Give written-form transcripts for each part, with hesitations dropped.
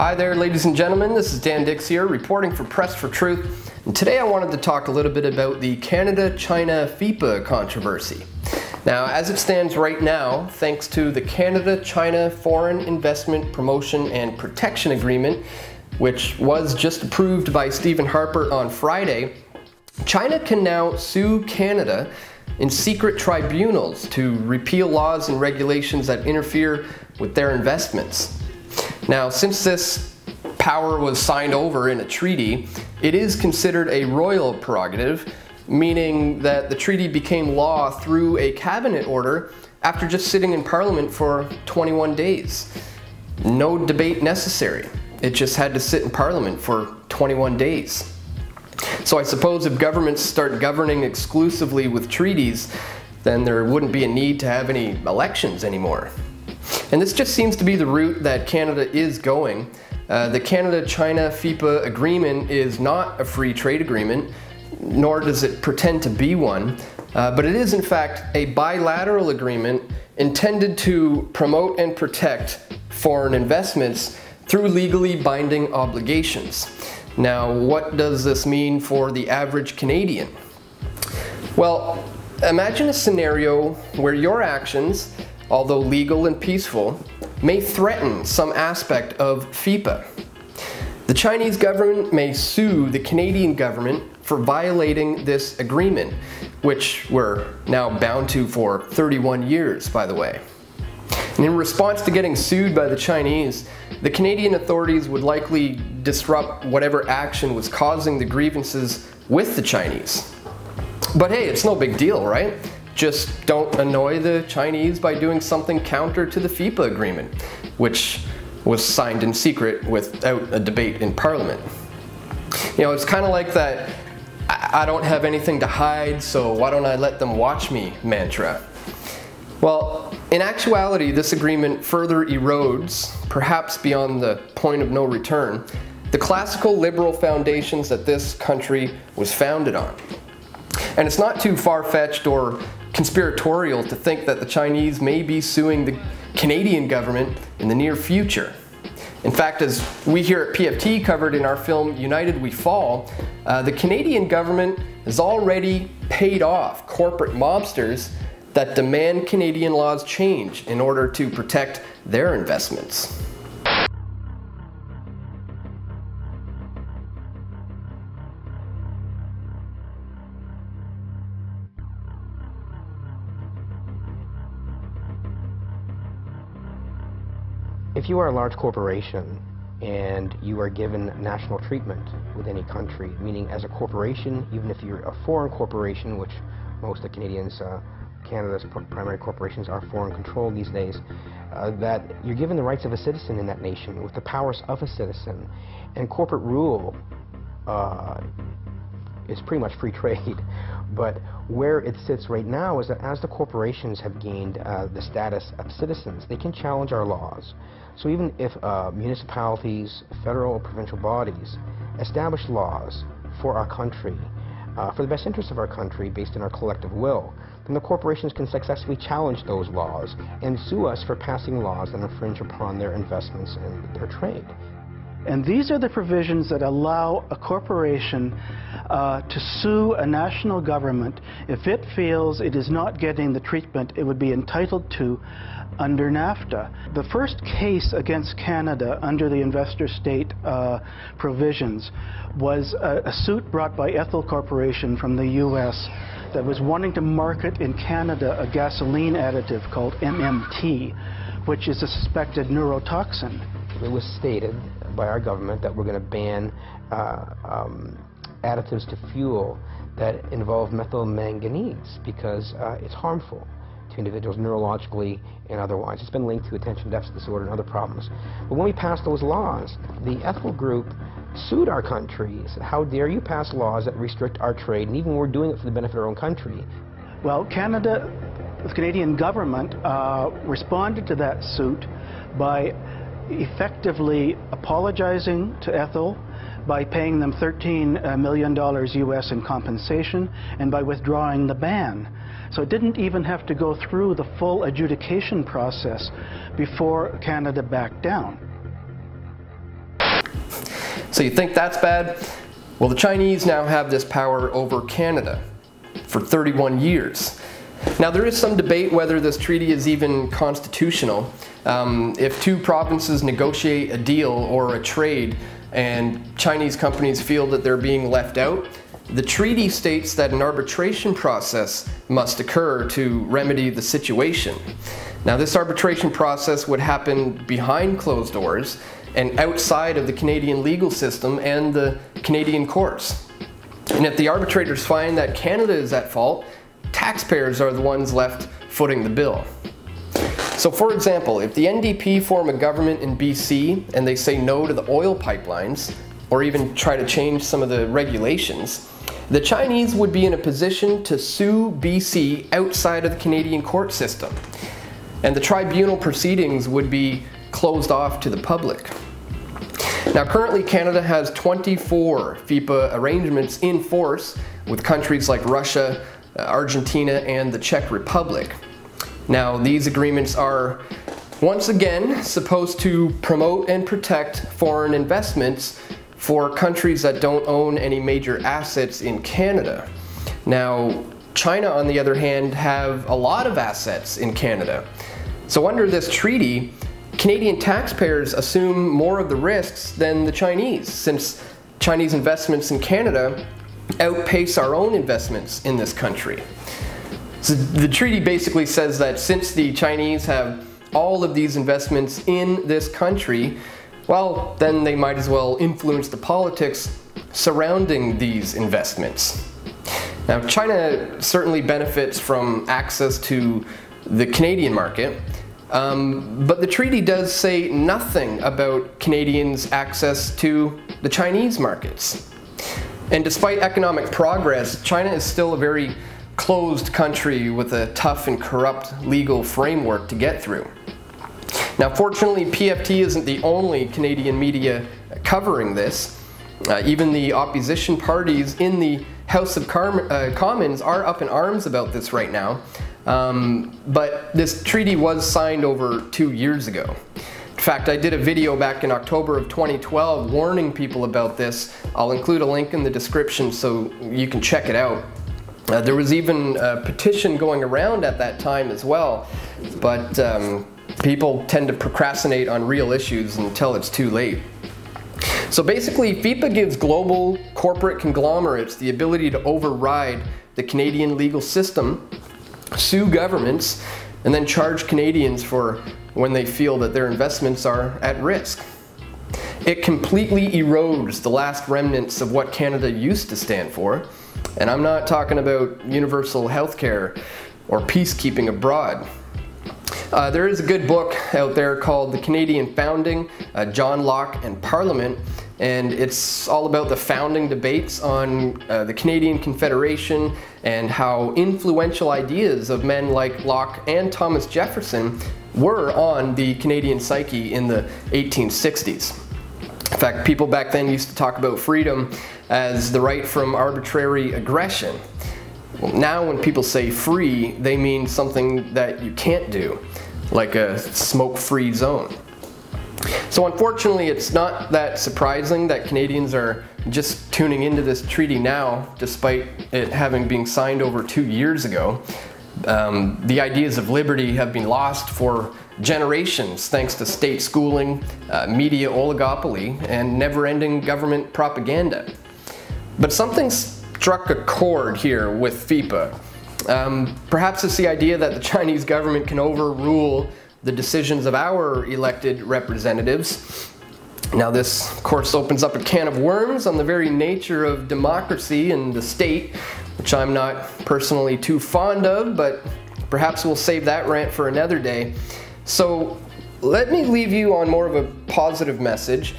Hi there, ladies and gentlemen. This is Dan Dix here, reporting for Press for Truth. And today I wanted to talk a little bit about the Canada-China FIPA controversy. Now, as it stands right now, thanks to the Canada-China Foreign Investment Promotion and Protection Agreement, which was just approved by Stephen Harper on Friday, China can now sue Canada in secret tribunals to repeal laws and regulations that interfere with their investments. Now, since this power was signed over in a treaty, it is considered a royal prerogative, meaning that the treaty became law through a cabinet order after just sitting in Parliament for 21 days. No debate necessary. It just had to sit in Parliament for 21 days. So I suppose if governments start governing exclusively with treaties, then there wouldn't be a need to have any elections anymore. And this just seems to be the route that Canada is going. The Canada-China FIPA agreement is not a free trade agreement, nor does it pretend to be one, but it is in fact a bilateral agreement intended to promote and protect foreign investments through legally binding obligations. Now, what does this mean for the average Canadian? Well, imagine a scenario where your actions, although legal and peaceful, may threaten some aspect of FIPA. The Chinese government may sue the Canadian government for violating this agreement, which we're now bound to for 31 years, by the way. And in response to getting sued by the Chinese, the Canadian authorities would likely disrupt whatever action was causing the grievances with the Chinese. But hey, it's no big deal, right? Just don't annoy the Chinese by doing something counter to the FIPA agreement, which was signed in secret without a debate in Parliament. You know, it's kind of like that I don't have anything to hide, so why don't I let them watch me mantra. Well, in actuality, this agreement further erodes, perhaps beyond the point of no return, the classical liberal foundations that this country was founded on. And it's not too far-fetched or conspiratorial to think that the Chinese may be suing the Canadian government in the near future. In fact, as we here at PFT covered in our film United We Fall, the Canadian government has already paid off corporate mobsters that demand Canadian laws change in order to protect their investments. If you are a large corporation and you are given national treatment with any country, meaning as a corporation, even if you're a foreign corporation, which most of Canadians, Canada's primary corporations are foreign controlled these days, that you're given the rights of a citizen in that nation with the powers of a citizen. And corporate rule is pretty much free trade. But where it sits right now is that as the corporations have gained the status of citizens, they can challenge our laws. So even if municipalities, federal or provincial bodies establish laws for our country, for the best interest of our country based on our collective will, then the corporations can successfully challenge those laws and sue us for passing laws that infringe upon their investments and their trade. And these are the provisions that allow a corporation to sue a national government if it feels it is not getting the treatment it would be entitled to under NAFTA. The first case against Canada under the investor state provisions was a suit brought by Ethel Corporation from the US that was wanting to market in Canada a gasoline additive called MMT, which is a suspected neurotoxin. It was stated by our government that we're going to ban additives to fuel that involve methylmanganese because it's harmful to individuals neurologically and otherwise. It's been linked to attention deficit disorder and other problems. But when we passed those laws, the Ethel group sued our country, said, how dare you pass laws that restrict our trade, and even we're doing it for the benefit of our own country. Well, Canada, the Canadian government responded to that suit by effectively apologizing to Ethel, by paying them $13 million US in compensation, and by withdrawing the ban. So it didn't even have to go through the full adjudication process before Canada backed down. So you think that's bad? Well, the Chinese now have this power over Canada for 31 years. Now, there is some debate whether this treaty is even constitutional. If two provinces negotiate a deal or a trade and Chinese companies feel that they're being left out, the treaty states that an arbitration process must occur to remedy the situation. Now, this arbitration process would happen behind closed doors and outside of the Canadian legal system and the Canadian courts. And if the arbitrators find that Canada is at fault, taxpayers are the ones left footing the bill. So for example, if the NDP form a government in BC and they say no to the oil pipelines, or even try to change some of the regulations, the Chinese would be in a position to sue BC outside of the Canadian court system. And the tribunal proceedings would be closed off to the public. Now, currently Canada has 24 FIPA arrangements in force with countries like Russia, Argentina, and the Czech Republic. Now, these agreements are once again supposed to promote and protect foreign investments for countries that don't own any major assets in Canada. Now, China, on the other hand, have a lot of assets in Canada. So under this treaty, Canadian taxpayers assume more of the risks than the Chinese, since Chinese investments in Canada outpace our own investments in this country. So the treaty basically says that since the Chinese have all of these investments in this country, well, then they might as well influence the politics surrounding these investments. Now, China certainly benefits from access to the Canadian market, but the treaty does say nothing about Canadians' access to the Chinese markets. And despite economic progress, China is still a very closed country with a tough and corrupt legal framework to get through. Now, fortunately, PFT isn't the only Canadian media covering this. Even the opposition parties in the House of Commons are up in arms about this right now. But this treaty was signed over 2 years ago. In fact, I did a video back in October of 2012 warning people about this. I'll include a link in the description so you can check it out. There was even a petition going around at that time as well, but people tend to procrastinate on real issues until it's too late. So basically, FIPA gives global corporate conglomerates the ability to override the Canadian legal system, sue governments, and then charge Canadians for when they feel that their investments are at risk. It completely erodes the last remnants of what Canada used to stand for, and I'm not talking about universal health care or peacekeeping abroad. There is a good book out there called The Canadian Founding, John Locke and Parliament, and it's all about the founding debates on the Canadian Confederation and how influential ideas of men like Locke and Thomas Jefferson were on the Canadian psyche in the 1860s. In fact, people back then used to talk about freedom as the right from arbitrary aggression. Well, now when people say free, they mean something that you can't do, like a smoke-free zone. So unfortunately, it's not that surprising that Canadians are just tuning into this treaty now, despite it having been signed over 2 years ago. The ideas of liberty have been lost for generations thanks to state schooling, media oligopoly, and never-ending government propaganda. But something struck a chord here with FIPA. Perhaps it's the idea that the Chinese government can overrule the decisions of our elected representatives. Now this, of course, opens up a can of worms on the very nature of democracy and the state, which I'm not personally too fond of, but perhaps we'll save that rant for another day. So let me leave you on more of a positive message,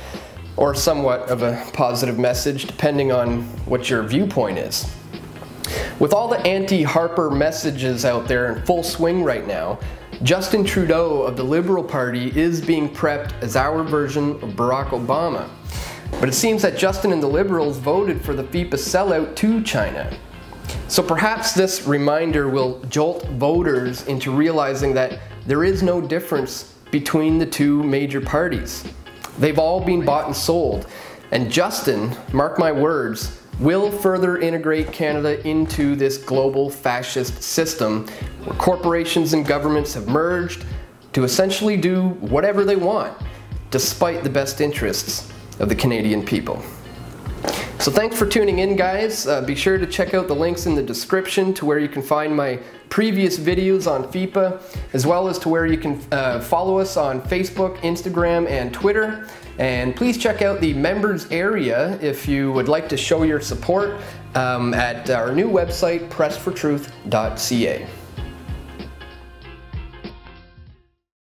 or somewhat of a positive message, depending on what your viewpoint is. With all the anti-Harper messages out there in full swing right now, Justin Trudeau of the Liberal Party is being prepped as our version of Barack Obama. But it seems that Justin and the Liberals voted for the FIPA sellout to China. So perhaps this reminder will jolt voters into realizing that there is no difference between the two major parties. They've all been bought and sold, And Justin, mark my words, will further integrate Canada into this global fascist system where corporations and governments have merged to essentially do whatever they want, despite the best interests of the Canadian people. So thanks for tuning in, guys. Be sure to check out the links in the description to where you can find my previous videos on FIPA, as well as to where you can follow us on Facebook, Instagram, and Twitter. And please check out the members area if you would like to show your support at our new website, pressfortruth.ca.